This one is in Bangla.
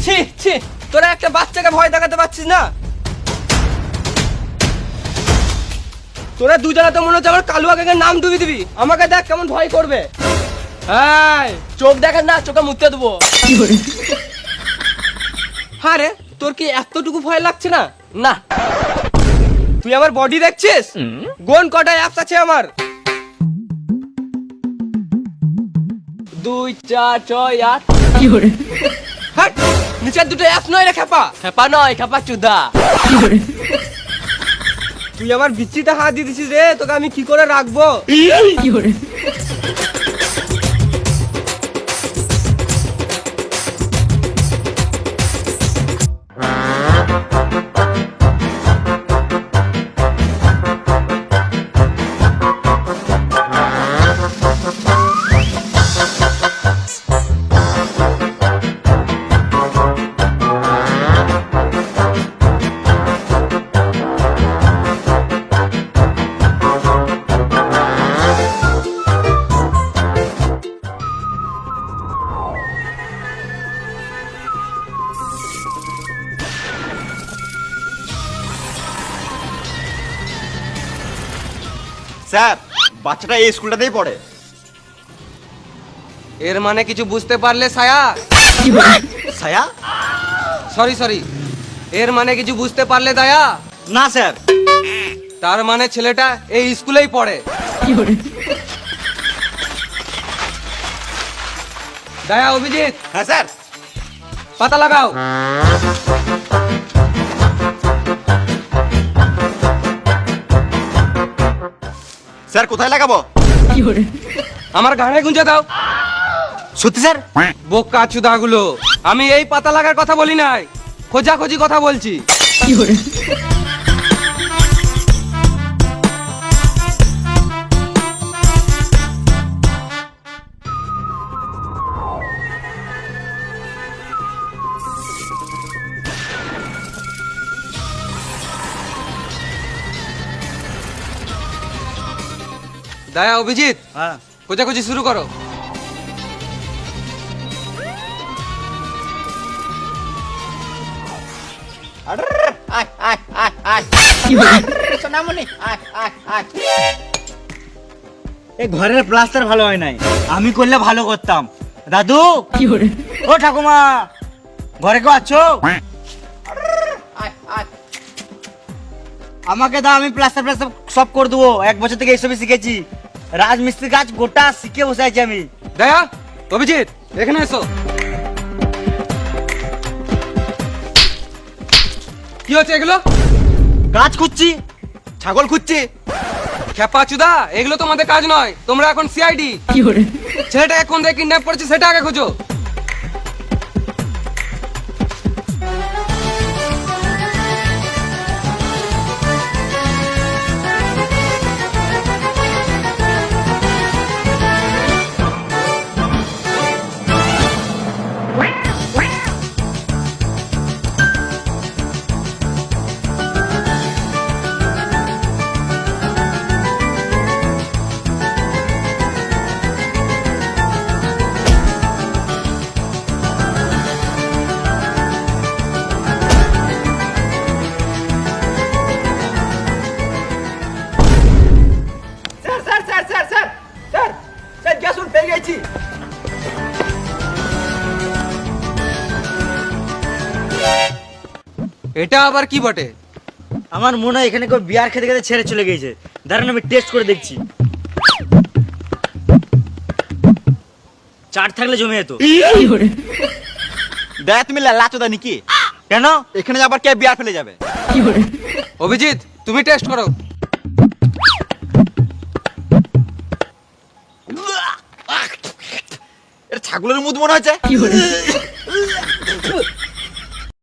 ছি ছি, তোরা একটা বাচ্চাকে ভয় দেখাতে পারছিস না? তোরা দুজনে তো মনে হচ্ছে আমার কালুয়া গ্যাংয়ের নাম ডুবি দিবি। আমাকে দেখ কেমন ভয় করবে। এই, চোখ দেখাস না, চোখে মুতে দেবো। হ্যাঁ রে, তোর কি এতটুকু ভয় লাগছে না? না, তুই আমার বডি দেখছিস? গোন কটা অ্যাপস আছে আমার? 2 4 6 8। হাট, নিচের দুটো অ্যাপস নয় রে খেপা। খেপা নয়, খেপা চুদা। তুই আমার বিচিতে হাত দিয়ে দিছিস রে, তোকে আমি কি করে রাখবো? স্যার, বাচ্চাটা এই স্কুলটাতেই পড়ে। এর মানে কিছু বুঝতে পারলে ছায়া? ছায়া? সরি, এর মানে কিছু বুঝতে পারলে দায়া? না স্যার। তার মানে ছেলেটা এই স্কুলেই পড়ে। দায়া, অভিজিৎ, হ্যাঁ স্যার। পাতা লাগাও। স্যার, কোথায় লাগাবো? আমার গানে গুঁজে দাও। সত্যি স্যার? বোকা চুদাগুলো, আমি এই পাতা লাগার কথা বলি নাই, খোঁজাখুঁজি কথা বলছি। দায়া, অভিজিৎ, হ্যাঁ। খোঁজাখুঁজি শুরু করো। এই ঘরের প্লাস্টার ভালো হয় নাই, আমি করলে ভালো করতাম। দাদু, ও ঠাকুমা, ঘরে কেউ আছো? আমাকে দাও, আমি প্লাস্টার প্লাস্টার সব করে দেবো। 1 বছর থেকে এইসবই শিখেছি। রাজমিস্ত্রি কাজ গোটা শিখে বসে আছি আমি। দায়া, অভিজিৎ, এখানে এসো। কি হচ্ছে এগুলো? কাজ করছি। ছাগল খুঁজছি। খেপা চুদা, এগুলো তোমাদের কাজ নয়। তোমরা এখন সিআইডি। ছেলেটা এখন থেকে কিডন্যাপ করেছে, সেটা আগে খোঁজো। এটা আবার কি বটে? আমার মনে হয় এখানে কেউ বিয়ার খেতে খেতে ছেড়ে চলে গেছে। দাঁড়ান, আমি টেস্ট করে দেখছি। চাট থাকলে জমে যেত। দেখ, তুমি লাচোদা নাকি? কেন? এখানে আবার কে বিয়ার ফেলে যাবে? অভিজিৎ, তুমি টেস্ট করো। এটা ছাগলের মুদ মনে হচ্ছে।